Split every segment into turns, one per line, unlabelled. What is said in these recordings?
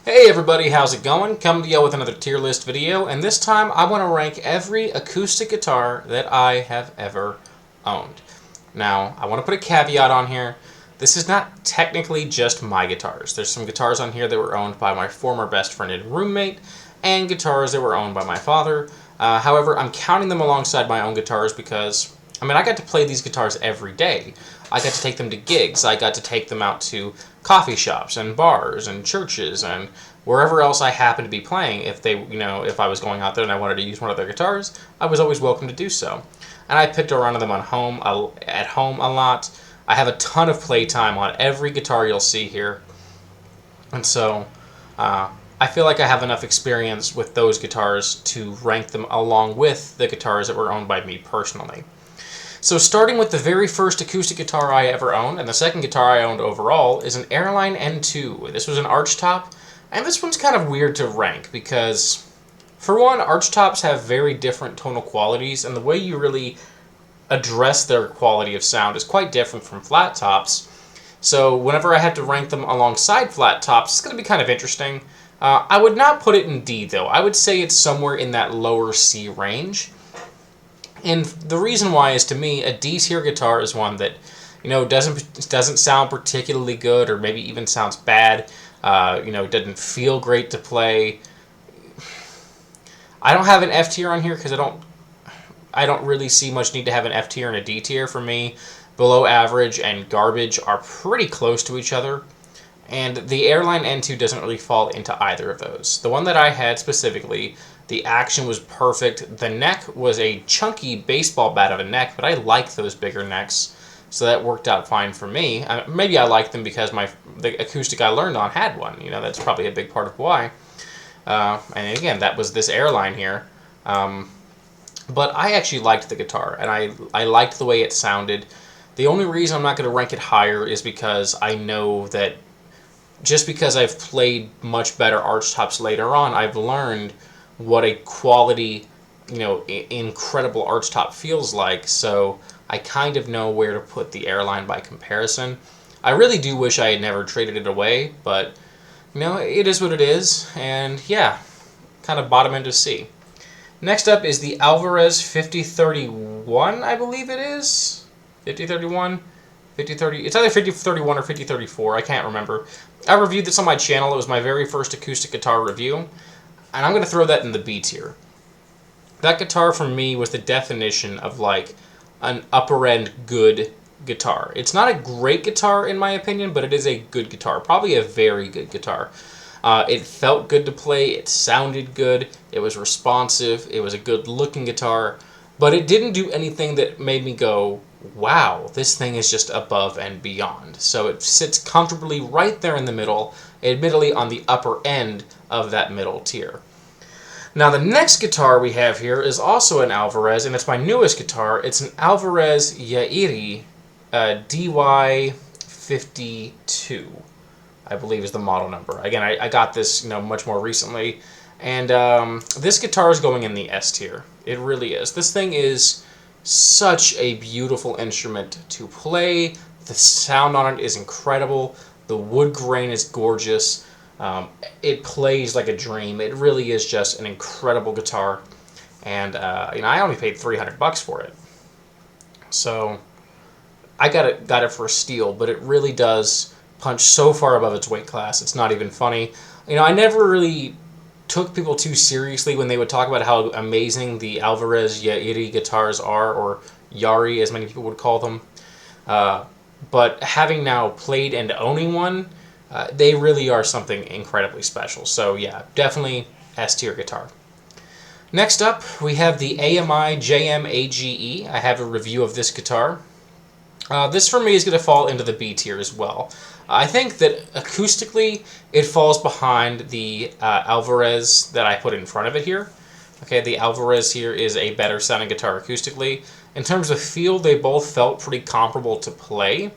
Hey everybody, how's it going? Coming to you with another tier list video, and this time I want to rank every acoustic guitar that I have ever owned. Now, I want to put a caveat on here. This is not technically just my guitars. There's some guitars on here that were owned by my former best friend and roommate, and guitars that were owned by my father. However, I'm counting them alongside my own guitars because, I got to play these guitars every day. I got to take them to gigs. I got to take them out to coffee shops and bars and churches and wherever else I happened to be playing. If I was going out there and I wanted to use one of their guitars, I was always welcome to do so. And I picked around them at home a lot. I have a ton of playtime on every guitar you'll see here, and so I feel like I have enough experience with those guitars to rank them along with the guitars that were owned by me personally. So starting with the very first acoustic guitar I ever owned, and the second guitar I owned overall, is an Airline N2. This was an archtop, and this one's kind of weird to rank because, for one, archtops have very different tonal qualities, and the way you really address their quality of sound is quite different from flat tops. So whenever I had to rank them alongside flat tops, it's going to be kind of interesting. I would not put it in D, though. I would say it's somewhere in that lower C range. And the reason why is, to me, a D tier guitar is one that, doesn't sound particularly good, or maybe even sounds bad. Doesn't feel great to play. I don't have an F tier on here because I don't really see much need to have an F tier and a D tier. For me, below average and garbage are pretty close to each other. And the Airline N2 doesn't really fall into either of those. The one that I had specifically, the action was perfect. The neck was a chunky baseball bat of a neck, but I like those bigger necks, so that worked out fine for me. Maybe I liked them because the acoustic I learned on had one. That's probably a big part of why. And again, that was this Airline here. But I actually liked the guitar, and I liked the way it sounded. The only reason I'm not going to rank it higher is because I know that just because I've played much better archtops later on, I've learned what a quality, incredible archtop feels like, so I kind of know where to put the Airline by comparison. I really do wish I had never traded it away, but, it is what it is, and yeah, kind of bottom end of C. Next up is the Alvarez 5031, I believe it is? 5031? 5030, it's either 5031 or 5034, I can't remember. I reviewed this on my channel. It was my very first acoustic guitar review, and I'm going to throw that in the B tier. That guitar for me was the definition of like an upper end good guitar. It's not a great guitar in my opinion, but it is a good guitar, probably a very good guitar. It felt good to play, it sounded good, it was responsive, it was a good looking guitar, but it didn't do anything that made me go, wow, this thing is just above and beyond. So it sits comfortably right there in the middle, admittedly on the upper end of that middle tier. Now the next guitar we have here is also an Alvarez, and it's my newest guitar. It's an Alvarez Yairi DY52, I believe is the model number. Again, I got this much more recently, and this guitar is going in the S tier. It really is. This thing is such a beautiful instrument to play. The sound on it is incredible. The wood grain is gorgeous. It plays like a dream. It really is just an incredible guitar. And I only paid $300 for it, so I got it for a steal. But it really does punch so far above its weight class. It's not even funny. I never really took people too seriously when they would talk about how amazing the Alvarez Yairi guitars are, or Yari as many people would call them. But having now played and owning one, they really are something incredibly special. So yeah, definitely S tier guitar. Next up, we have the AMI JM-AGE. I have a review of this guitar. This for me is going to fall into the B tier as well. I think that acoustically it falls behind the Alvarez that I put in front of it here. Okay, the Alvarez here is a better sounding guitar acoustically. In terms of feel, they both felt pretty comparable to play.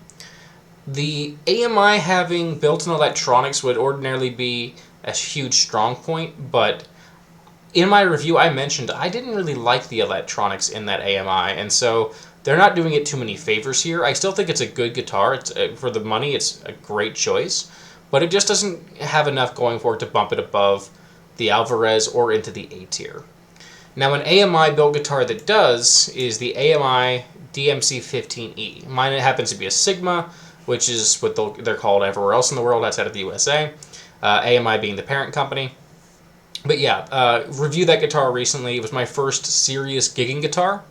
The AMI having built-in electronics would ordinarily be a huge strong point, but in my review I mentioned I didn't really like the electronics in that AMI, and so they're not doing it too many favors here. I still think it's a good guitar. For the money, it's a great choice. but it just doesn't have enough going for it to bump it above the Alvarez or into the A tier. Now, an AMI built guitar that does is the AMI DMC-15E. Mine happens to be a Sigma, which is what they're called everywhere else in the world outside of the USA, AMI being the parent company. But yeah, reviewed that guitar recently. It was my first serious gigging guitar,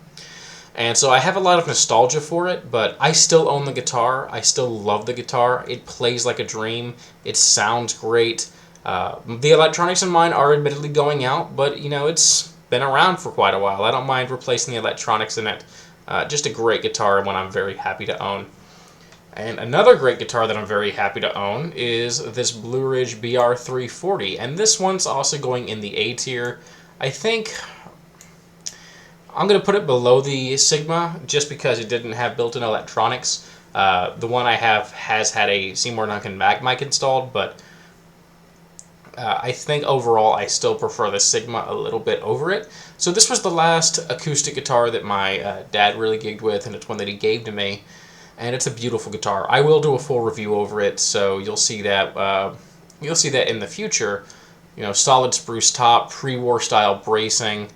and so I have a lot of nostalgia for it, but I still own the guitar. I still love the guitar. It plays like a dream. It sounds great. The electronics in mine are admittedly going out, but you know, it's been around for quite a while. I don't mind replacing the electronics in it. Just a great guitar, and one I'm very happy to own. And another great guitar that I'm very happy to own is this Blue Ridge BR340, and this one's also going in the A tier. I think I'm going to put it below the Sigma just because it didn't have built-in electronics. The one I have has had a Seymour Duncan Mag mic installed, but I think overall I still prefer the Sigma a little bit over it. So this was the last acoustic guitar that my dad really gigged with, and it's one that he gave to me. And it's a beautiful guitar. I will do a full review over it, so you'll see that in the future. You know, solid spruce top, pre-war style bracing,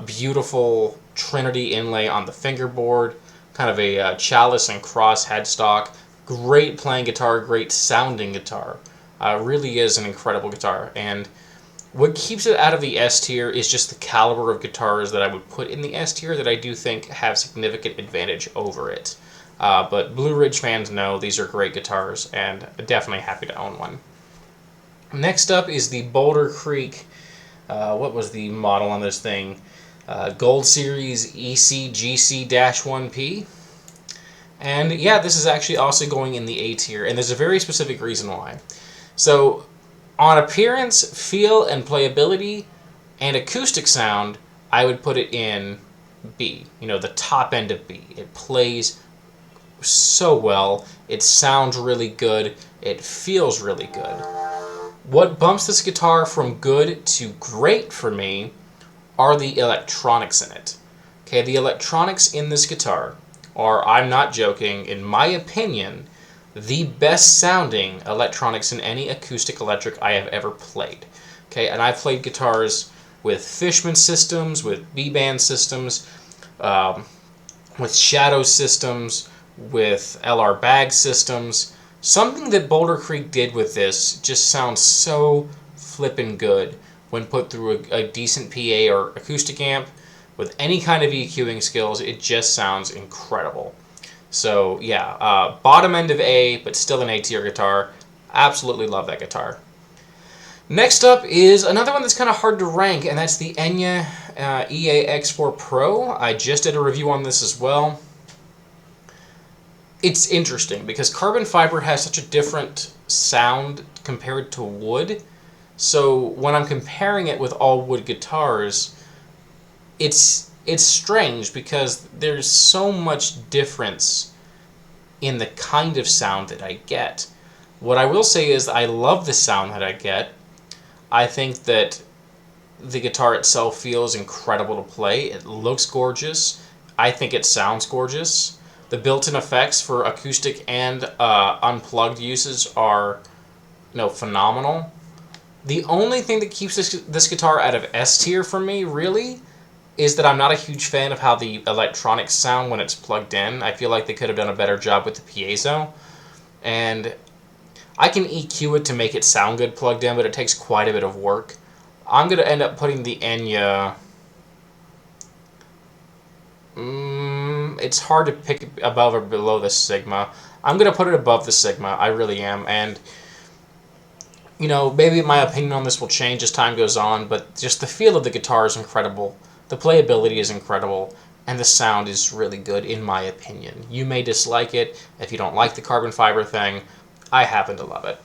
beautiful Trinity inlay on the fingerboard, kind of a chalice and cross headstock. Great playing guitar, great sounding guitar. Really is an incredible guitar. And what keeps it out of the S tier is just the caliber of guitars that I would put in the S tier that I do think have significant advantage over it. But Blue Ridge fans know these are great guitars, and definitely happy to own one. Next up is the Boulder Creek, what was the model on this thing? Gold Series ECGC-1P. And yeah, this is actually also going in the A tier, and there's a very specific reason why. So, on appearance, feel, and playability, and acoustic sound, I would put it in B. You know, the top end of B. It plays so well, it sounds really good, it feels really good. What bumps this guitar from good to great for me are the electronics in it. Okay, the electronics in this guitar are, I'm not joking, in my opinion, the best sounding electronics in any acoustic electric I have ever played. Okay, and I've played guitars with Fishman systems, with B-band systems, with Shadow systems, with LR Bag systems. Something that Boulder Creek did with this just sounds so flippin' good when put through a decent PA or acoustic amp with any kind of EQing skills. It just sounds incredible. So yeah, bottom end of A, but still an A tier guitar. Absolutely love that guitar. Next up is another one that's kind of hard to rank, and that's the Enya EA-X4 Pro. I just did a review on this as well. It's interesting because carbon fiber has such a different sound compared to wood. So when I'm comparing it with all wood guitars, it's strange because there's so much difference in the kind of sound that I get. What I will say is I love the sound that I get. I think that the guitar itself feels incredible to play. It looks gorgeous. I think it sounds gorgeous. The built-in effects for acoustic and unplugged uses are, phenomenal. The only thing that keeps this guitar out of S tier for me, really, is that I'm not a huge fan of how the electronics sound when it's plugged in. I feel like they could have done a better job with the piezo. And I can EQ it to make it sound good plugged in, but it takes quite a bit of work. I'm going to end up putting the Enya... it's hard to pick above or below the Sigma. I'm going to put it above the Sigma. I really am. And, maybe my opinion on this will change as time goes on, but just the feel of the guitar is incredible. The playability is incredible. And the sound is really good, in my opinion. You may dislike it if you don't like the carbon fiber thing. I happen to love it.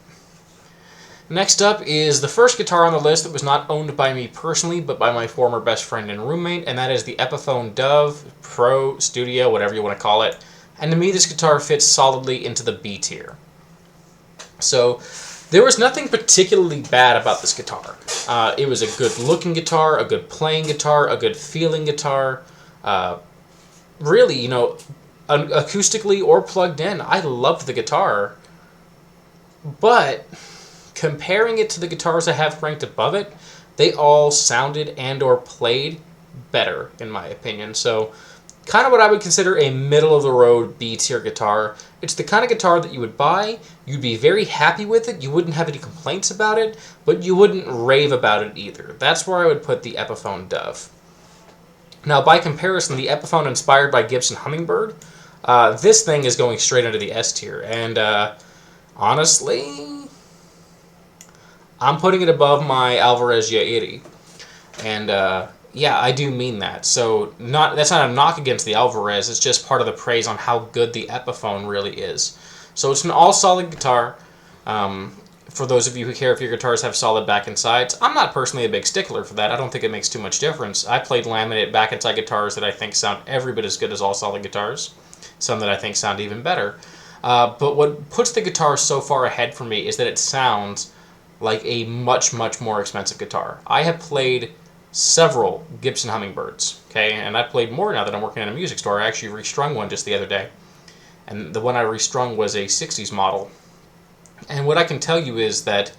Next up is the first guitar on the list that was not owned by me personally, but by my former best friend and roommate, and that is the Epiphone Dove Pro Studio, whatever you want to call it. And to me, this guitar fits solidly into the B tier. So, there was nothing particularly bad about this guitar. It was a good-looking guitar, a good playing guitar, a good feeling guitar. Really, acoustically or plugged in, I loved the guitar. But comparing it to the guitars I have ranked above it, they all sounded and or played better, in my opinion. So kind of what I would consider a middle-of-the-road B-tier guitar. It's the kind of guitar that you would buy, you'd be very happy with it, you wouldn't have any complaints about it, but you wouldn't rave about it either. That's where I would put the Epiphone Dove. Now, by comparison, the Epiphone inspired by Gibson Hummingbird, this thing is going straight into the S tier, and honestly, I'm putting it above my Alvarez Yairi. And yeah, I do mean that. So that's not a knock against the Alvarez. It's just part of the praise on how good the Epiphone really is. So it's an all-solid guitar. For those of you who care if your guitars have solid back and sides, I'm not personally a big stickler for that. I don't think it makes too much difference. I played laminate back and side guitars that I think sound every bit as good as all-solid guitars. Some that I think sound even better. But what puts the guitar so far ahead for me is that it sounds like a much, much more expensive guitar. I have played several Gibson Hummingbirds, okay, and I've played more now that I'm working in a music store. I actually restrung one just the other day, and the one I restrung was a 60s model. And what I can tell you is that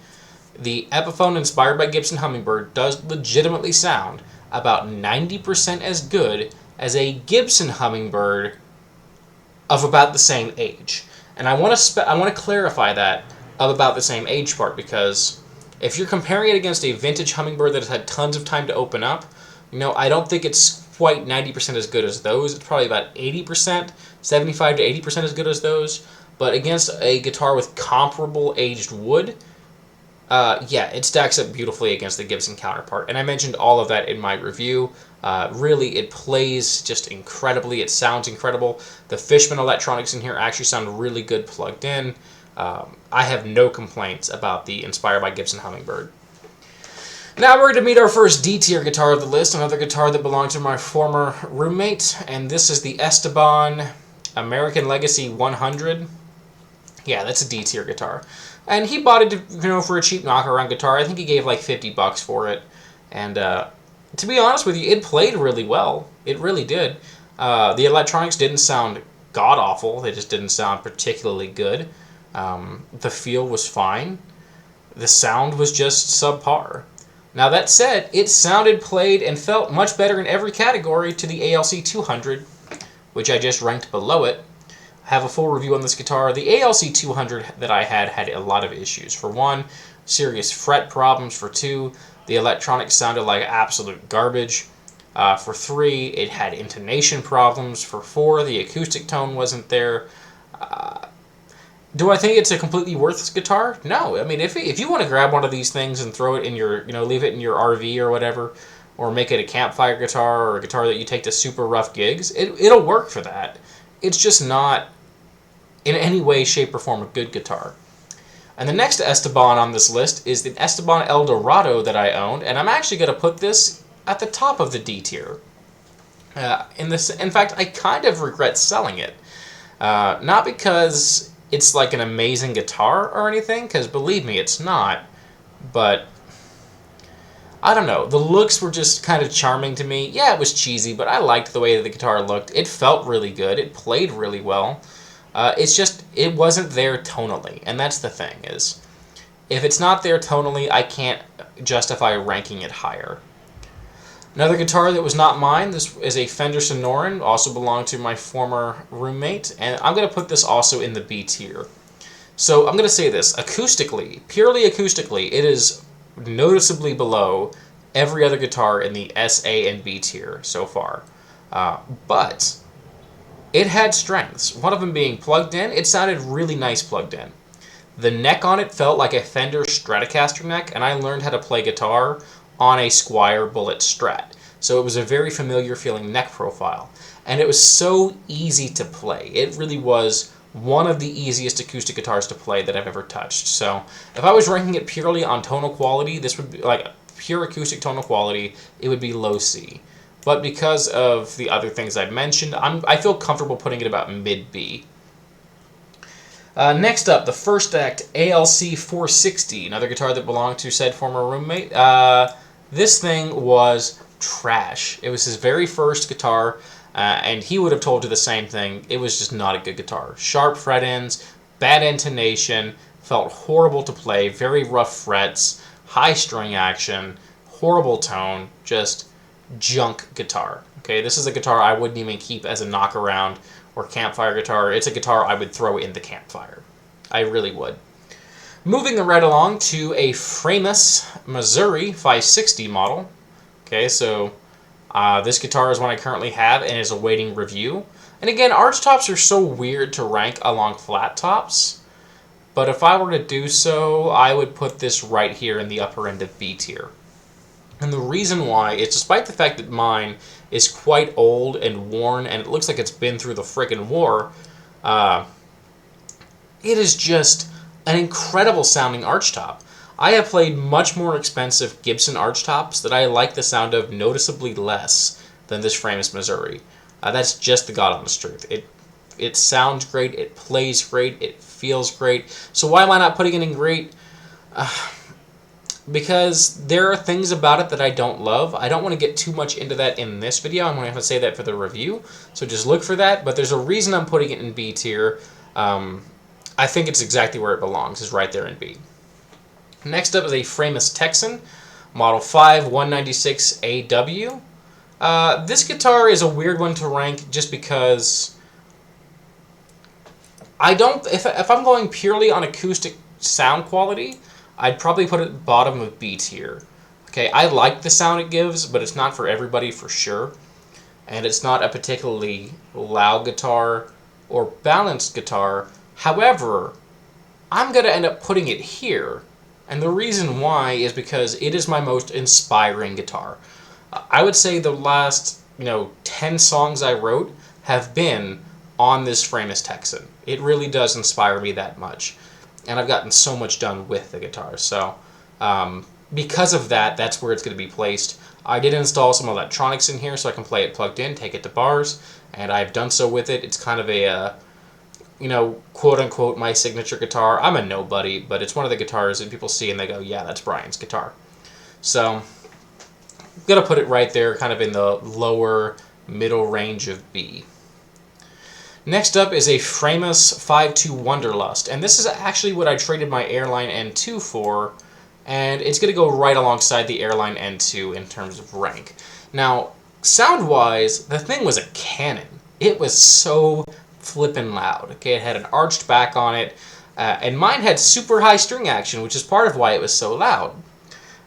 the Epiphone inspired by Gibson Hummingbird does legitimately sound about 90% as good as a Gibson Hummingbird of about the same age. And I want to clarify that of about the same age part, because if you're comparing it against a vintage Hummingbird that has had tons of time to open up, I don't think it's quite 90% as good as those. It's probably about 80%, 75 to 80% as good as those. But against a guitar with comparable aged wood, yeah, it stacks up beautifully against the Gibson counterpart. And I mentioned all of that in my review. Really, it plays just incredibly. It sounds incredible. The Fishman electronics in here actually sound really good plugged in. I have no complaints about the inspired by Gibson Hummingbird. Now we're going to meet our first D-tier guitar of the list, another guitar that belonged to my former roommate, and this is the Esteban American Legacy 100. Yeah, that's a D-tier guitar. And he bought it, for a cheap knockaround guitar. I think he gave like $50 for it. And to be honest with you, it played really well. It really did. The electronics didn't sound god-awful. They just didn't sound particularly good. The feel was fine. The sound was just subpar. Now that said, it sounded, played, and felt much better in every category to the ALC 200, which I just ranked below it. I have a full review on this guitar. The ALC 200 that I had a lot of issues. For one, serious fret problems. For two, the electronics sounded like absolute garbage. For three, it had intonation problems. For four, the acoustic tone wasn't there. Do I think it's a completely worthless guitar? No. I mean, if you want to grab one of these things and throw it in your, leave it in your RV or whatever, or make it a campfire guitar or a guitar that you take to super rough gigs, it'll work for that. It's just not in any way, shape, or form a good guitar. And the next Esteban on this list is the Esteban El Dorado that I owned, and I'm actually going to put this at the top of the D tier. In fact, I kind of regret selling it. Not because it's like an amazing guitar or anything, because believe me, it's not. But I don't know. The looks were just kind of charming to me. Yeah, it was cheesy, but I liked the way that the guitar looked. It felt really good. It played really well. It's just, it wasn't there tonally. And that's the thing, is if it's not there tonally, I can't justify ranking it higher. Another guitar that was not mine, this is a Fender Sonoran, also belonged to my former roommate, and I'm going to put this also in the B tier. So I'm going to say this, acoustically, purely acoustically, it is noticeably below every other guitar in the S, A, and B tier so far. But it had strengths, one of them being plugged in. It sounded really nice plugged in. The neck on it felt like a Fender Stratocaster neck, and I learned how to play guitar on a Squier Bullet Strat. So it was a very familiar feeling neck profile. And it was so easy to play. It really was one of the easiest acoustic guitars to play that I've ever touched. So if I was ranking it purely on tonal quality, this would be like pure acoustic tonal quality, it would be low C. But because of the other things I've mentioned, I feel comfortable putting it about mid B. Next up, the First Act ALC 460, another guitar that belonged to said former roommate. This thing was trash. It was his very first guitar, and he would have told you the same thing. It was just not a good guitar. Sharp fret ends, bad intonation, felt horrible to play, very rough frets, high string action, horrible tone, just junk guitar. Okay, this is a guitar I wouldn't even keep as a knockaround or campfire guitar. It's a guitar I would throw in the campfire. I really would. Moving right along to a Framus Missouri 560 model. Okay, so this guitar is one I currently have and is awaiting review. And again, arch tops are so weird to rank along flat tops. But if I were to do so, I would put this right here in the upper end of B tier. And the reason why is despite the fact that mine is quite old and worn and it looks like it's been through the frickin' war, it is just an incredible sounding arch top. I have played much more expensive Gibson arch tops that I like the sound of noticeably less than this Framus Missouri. That's just the God honest truth. It sounds great, it plays great, it feels great. So why am I not putting it in great? Because there are things about it that I don't love. I don't want to get too much into that in this video. I'm going to have to say that for the review. So just look for that. But there's a reason I'm putting it in B tier. I think it's exactly where it belongs, is right there in B. Next up is a Framus Texan, Model 5 196 AW. This guitar is a weird one to rank just because I don't, if I'm going purely on acoustic sound quality, I'd probably put it at the bottom of B tier. Okay, I like the sound it gives, but it's not for everybody for sure. And it's not a particularly loud guitar or balanced guitar. However, I'm going to end up putting it here. And the reason why is because it is my most inspiring guitar. I would say the last, 10 songs I wrote have been on this Framus Texan. It really does inspire me that much. And I've gotten so much done with the guitar. So, because of that, that's where it's going to be placed. I did install some electronics in here so I can play it plugged in, take it to bars, and I've done so with it. It's kind of a, quote-unquote, my signature guitar. I'm a nobody, but it's one of the guitars that people see and they go, yeah, that's Brian's guitar. So, I'm going to put it right there, kind of in the lower middle range of B. Next up is a Framus 5.2 Wonderlust, and this is actually what I traded my Airline N2 for, and it's going to go right alongside the Airline N2 in terms of rank. Now, sound-wise, the thing was a cannon. It was so flippin' loud. Okay, it had an arched back on it, and mine had super high string action, which is part of why it was so loud.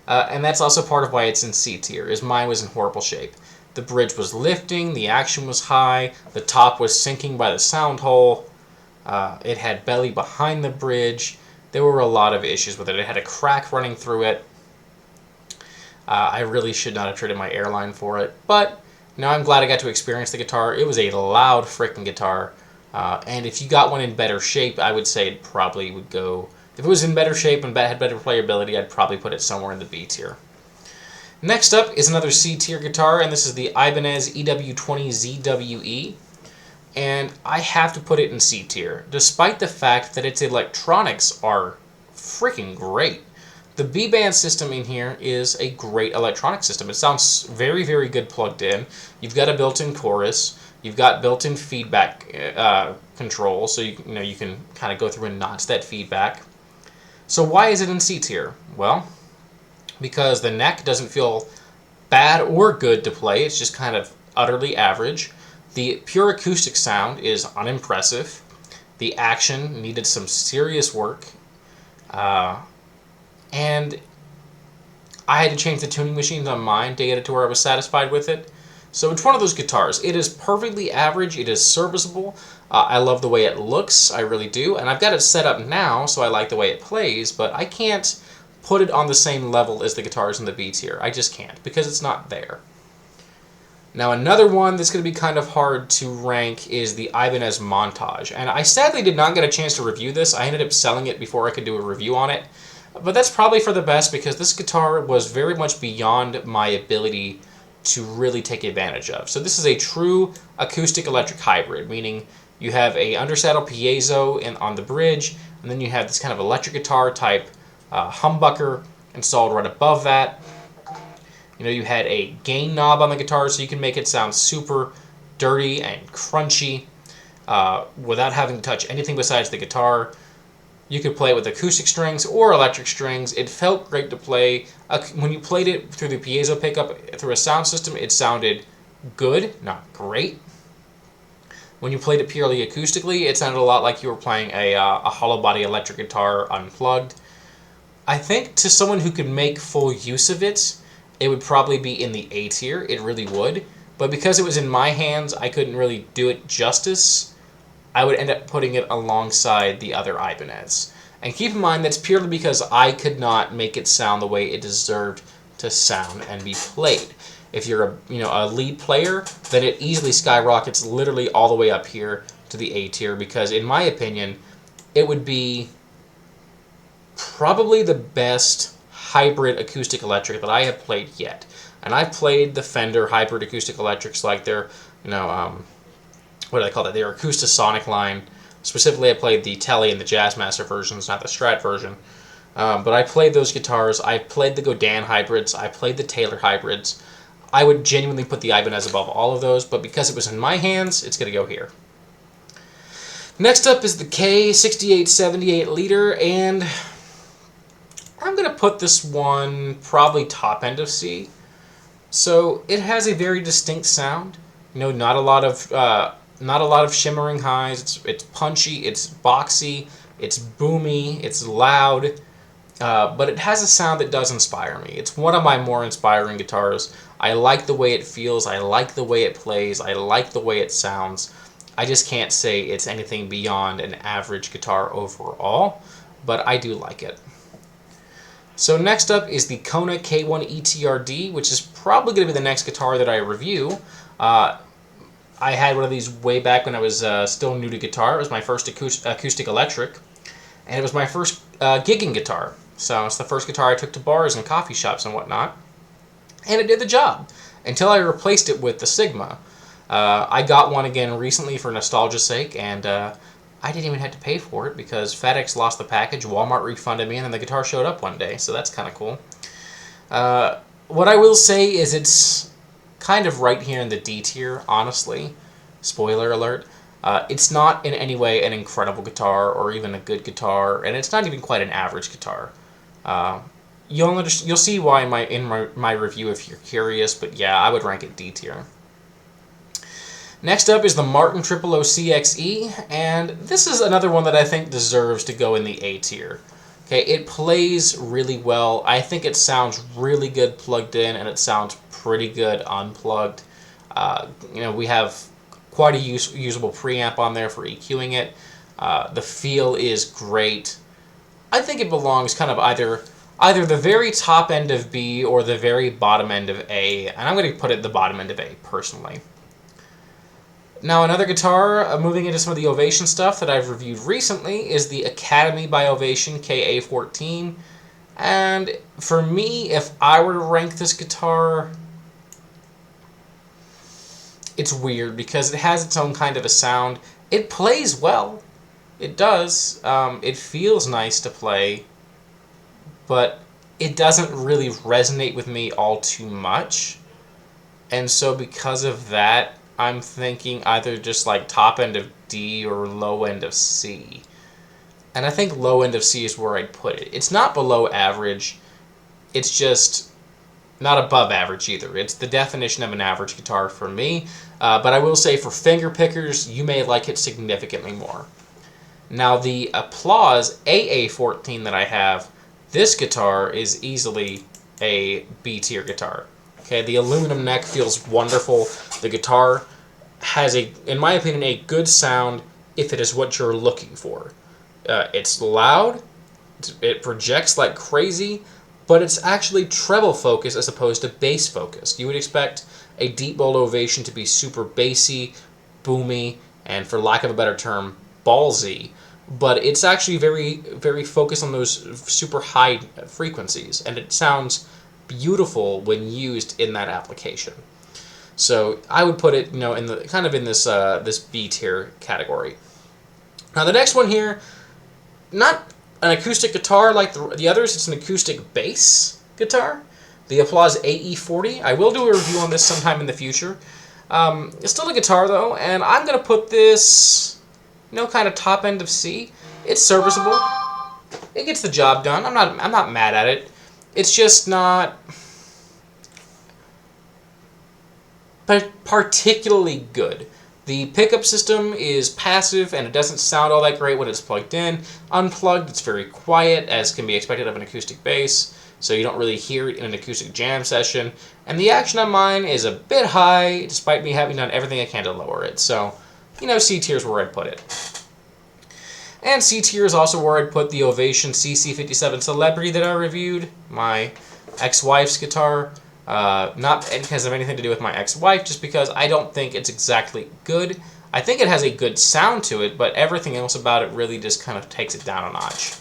And that's also part of why it's in C tier, is mine was in horrible shape. The bridge was lifting, the action was high, the top was sinking by the sound hole, it had belly behind the bridge. There were a lot of issues with it. It had a crack running through it. I really should not have traded my Airline for it, but now I'm glad I got to experience the guitar. It was a loud frickin' guitar, and if you got one in better shape, I would say it probably would go... If it was in better shape and had better playability, I'd probably put it somewhere in the B tier. Next up is another C tier guitar, and this is the Ibanez EW20ZWE, and I have to put it in C tier, despite the fact that its electronics are freaking great. The B-band system in here is a great electronic system. It sounds very, very good plugged in. You've got a built-in chorus. You've got built-in feedback control, so you can kind of go through and notch that feedback. So why is it in C tier? Well, because the neck doesn't feel bad or good to play. It's just kind of utterly average. The pure acoustic sound is unimpressive. The action needed some serious work. And I had to change the tuning machines on mine to get it to where I was satisfied with it. So it's one of those guitars. It is perfectly average. It is serviceable. I love the way it looks. I really do. And I've got it set up now, so I like the way it plays, but I can't put it on the same level as the guitars in the B tier. I just can't, because it's not there. Now another one that's going to be kind of hard to rank is the Ibanez Montage. And I sadly did not get a chance to review this. I ended up selling it before I could do a review on it. But that's probably for the best, because this guitar was very much beyond my ability to really take advantage of. So this is a true acoustic electric hybrid, meaning you have a undersaddle piezo on the bridge, and then you have this kind of electric guitar type humbucker installed right above that. You had a gain knob on the guitar so you can make it sound super dirty and crunchy without having to touch anything besides the guitar. You could play it with acoustic strings or electric strings. It felt great to play. When you played it through the piezo pickup, through a sound system, it sounded good, not great. When you played it purely acoustically, it sounded a lot like you were playing a hollow body electric guitar unplugged. I think to someone who could make full use of it, it would probably be in the A tier. It really would. But because it was in my hands, I couldn't really do it justice. I would end up putting it alongside the other Ibanez. And keep in mind, that's purely because I could not make it sound the way it deserved to sound and be played. If you're a lead player, then it easily skyrockets literally all the way up here to the A tier, because in my opinion, it would be probably the best hybrid acoustic electric that I have played yet. And I've played the Fender hybrid acoustic electrics, like their, what do they call that? Their Acoustasonic line. Specifically, I played the Tele and the Jazzmaster versions, not the Strat version. But I played those guitars. I played the Godin hybrids. I played the Taylor hybrids. I would genuinely put the Ibanez above all of those, but because it was in my hands, it's going to go here. Next up is the K6878 liter, and I'm going to put this one probably top end of C. So it has a very distinct sound. Not a lot of shimmering highs. It's punchy, it's boxy, it's boomy, it's loud, but it has a sound that does inspire me. It's one of my more inspiring guitars. I like the way it feels, I like the way it plays, I like the way it sounds. I just can't say it's anything beyond an average guitar overall, but I do like it. So next up is the Kona K1 ETRD, which is probably going to be the next guitar that I review. I had one of these way back when I was still new to guitar. It was my first acoustic electric, and it was my first gigging guitar. So it's the first guitar I took to bars and coffee shops and whatnot, and it did the job until I replaced it with the Sigma. I got one again recently for nostalgia's sake, and I didn't even have to pay for it because FedEx lost the package, Walmart refunded me, and then the guitar showed up one day, so that's kind of cool. What I will say is it's kind of right here in the D tier, honestly. Spoiler alert. It's not in any way an incredible guitar or even a good guitar, and it's not even quite an average guitar. You'll see why in my review if you're curious, but yeah, I would rank it D tier. Next up is the Martin 000 CXE, and this is another one that I think deserves to go in the A tier. Okay, it plays really well. I think it sounds really good plugged in, and it sounds pretty good unplugged. We have quite a usable preamp on there for EQing it. The feel is great. I think it belongs kind of either the very top end of B or the very bottom end of A, and I'm going to put it at the bottom end of A, personally. Now, another guitar, moving into some of the Ovation stuff that I've reviewed recently, is the Academy by Ovation KA14. And for me, if I were to rank this guitar, it's weird because it has its own kind of a sound. It plays well. It does. It feels nice to play, but it doesn't really resonate with me all too much. And so because of that, I'm thinking either just like top end of D or low end of C. And I think low end of C is where I'd put it. It's not below average. It's just not above average either. It's the definition of an average guitar for me. But I will say for finger pickers, you may like it significantly more. Now the Applause AA14 that I have, this guitar is easily a B tier guitar. Okay, the aluminum neck feels wonderful. The guitar has in my opinion, a good sound if it is what you're looking for. It's loud, it projects like crazy, but it's actually treble focused as opposed to bass focused. You would expect a deep bowl Ovation to be super bassy, boomy, and for lack of a better term, ballsy. But it's actually very, very focused on those super high frequencies, and it sounds beautiful when used in that application. So I would put it, in the kind of in this this B tier category. Now the next one here, not an acoustic guitar like the others. It's an acoustic bass guitar, the Applause AE40. I will do a review on this sometime in the future. It's still a guitar though, and I'm gonna put this, kind of top end of C. It's serviceable. It gets the job done. I'm not mad at it. It's just not particularly good. The pickup system is passive and it doesn't sound all that great when it's plugged in. Unplugged, it's very quiet, as can be expected of an acoustic bass, so you don't really hear it in an acoustic jam session. And the action on mine is a bit high, despite me having done everything I can to lower it. So, you know, C tier is where I'd put it. And C tier is also where I'd put the Ovation CC57 Celebrity that I reviewed, my ex-wife's guitar. Not because of anything to do with my ex-wife, just because I don't think it's exactly good. I think it has a good sound to it, but everything else about it really just kind of takes it down a notch.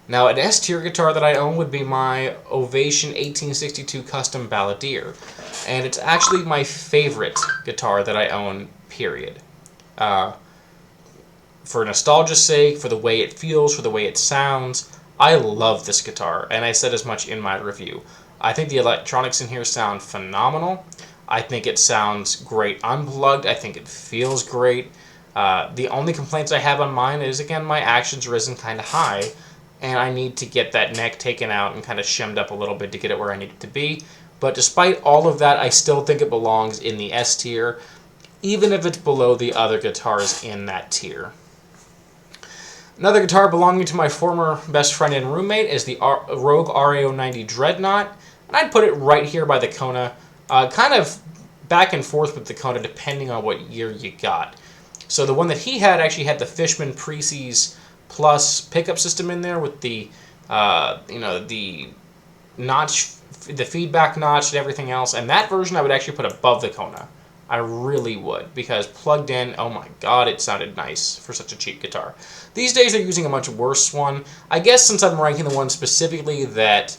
Now, an S-tier guitar that I own would be my Ovation 1862 Custom Balladeer, and it's actually my favorite guitar that I own, period. For nostalgia's sake, for the way it feels, for the way it sounds, I love this guitar, and I said as much in my review. I think the electronics in here sound phenomenal. I think it sounds great unplugged. I think it feels great. The only complaints I have on mine is, again, my action's risen kind of high, and I need to get that neck taken out and kind of shimmed up a little bit to get it where I need it to be. But despite all of that, I still think it belongs in the S tier, even if it's below the other guitars in that tier. Another guitar belonging to my former best friend and roommate is the Rogue RAO90 Dreadnought, and I'd put it right here by the Kona, kind of back and forth with the Kona depending on what year you got. So the one that he had actually had the Fishman Precies Plus pickup system in there with the, the notch, the feedback notch and everything else, and that version I would actually put above the Kona. I really would, because plugged in, oh my god, it sounded nice for such a cheap guitar. These days they're using a much worse one. I guess since I'm ranking the one specifically that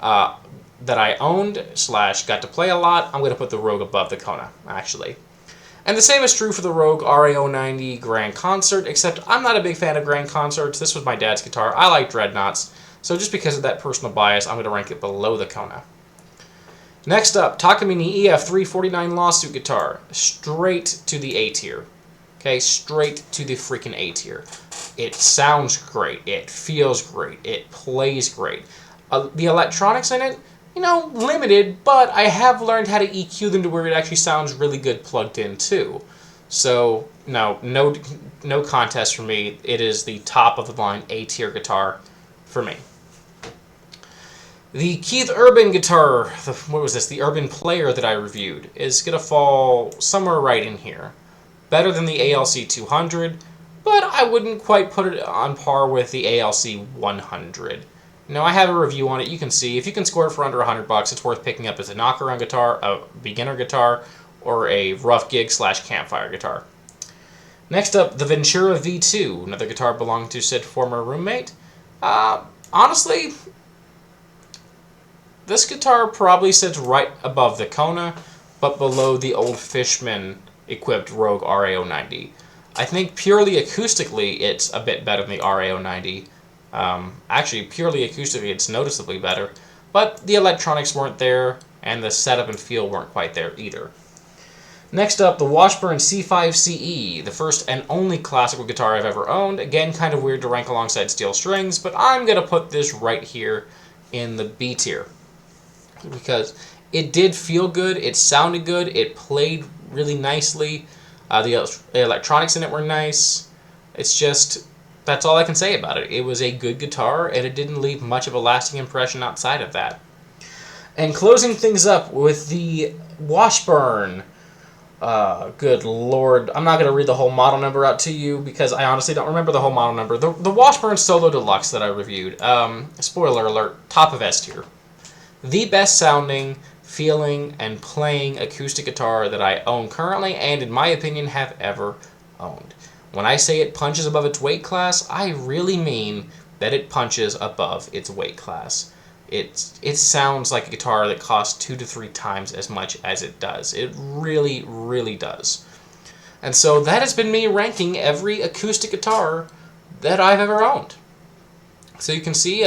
I owned / got to play a lot, I'm going to put the Rogue above the Kona, actually. And the same is true for the Rogue RAO90 Grand Concert, except I'm not a big fan of Grand Concerts. This was my dad's guitar. I like Dreadnoughts, so just because of that personal bias, I'm going to rank it below the Kona. Next up, Takamine EF349 Lawsuit Guitar. Straight to the A tier. Okay, straight to the freaking A tier. It sounds great. It feels great. It plays great. The electronics in it, you know, limited, but I have learned how to EQ them to where it actually sounds really good plugged in too. So, no contest for me. It is the top of the line A tier guitar for me. The Keith Urban guitar, the Urban Player that I reviewed, is going to fall somewhere right in here. Better than the ALC 200, but I wouldn't quite put it on par with the ALC 100. Now, I have a review on it. You can see. If you can score it for under $100, it's worth picking up as a knockaround guitar, a beginner guitar, or a rough gig / campfire guitar. Next up, the Ventura V2, another guitar belonging to said former roommate. Honestly, this guitar probably sits right above the Kona, but below the old Fishman-equipped Rogue RAO90. I think purely acoustically, it's a bit better than the RAO90. Actually, purely acoustically, it's noticeably better, but the electronics weren't there, and the setup and feel weren't quite there either. Next up, the Washburn C5CE, the first and only classical guitar I've ever owned. Again, kind of weird to rank alongside Steel Strings, but I'm going to put this right here in the B tier, because it did feel good, it sounded good, it played really nicely, the electronics in it were nice. It's just, that's all I can say about it. It was a good guitar, and it didn't leave much of a lasting impression outside of that. And closing things up with the Washburn, good lord, I'm not going to read the whole model number out to you, because I honestly don't remember the whole model number. The Washburn Solo Deluxe that I reviewed, spoiler alert, top of S tier. The best sounding, feeling, and playing acoustic guitar that I own currently, and in my opinion have ever owned. When I say it punches above its weight class, I really mean that it punches above its weight class. It sounds like a guitar that costs 2 to 3 times as much as it does. It really, really does. And so that has been me ranking every acoustic guitar that I've ever owned. So you can see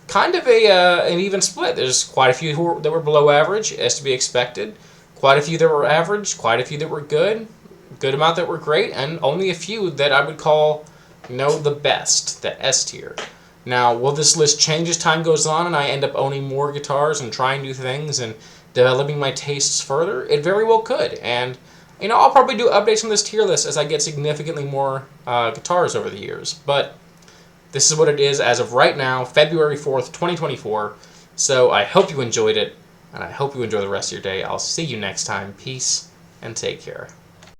kind of an even split. There's quite a few that were below average, as to be expected. Quite a few that were average, quite a few that were good amount that were great, and only a few that I would call, the best, the S tier. Now, will this list change as time goes on and I end up owning more guitars and trying new things and developing my tastes further? It very well could. And, I'll probably do updates on this tier list as I get significantly more guitars over the years. But this is what it is as of right now, February 4th, 2024. So I hope you enjoyed it, and I hope you enjoy the rest of your day. I'll see you next time. Peace, and take care.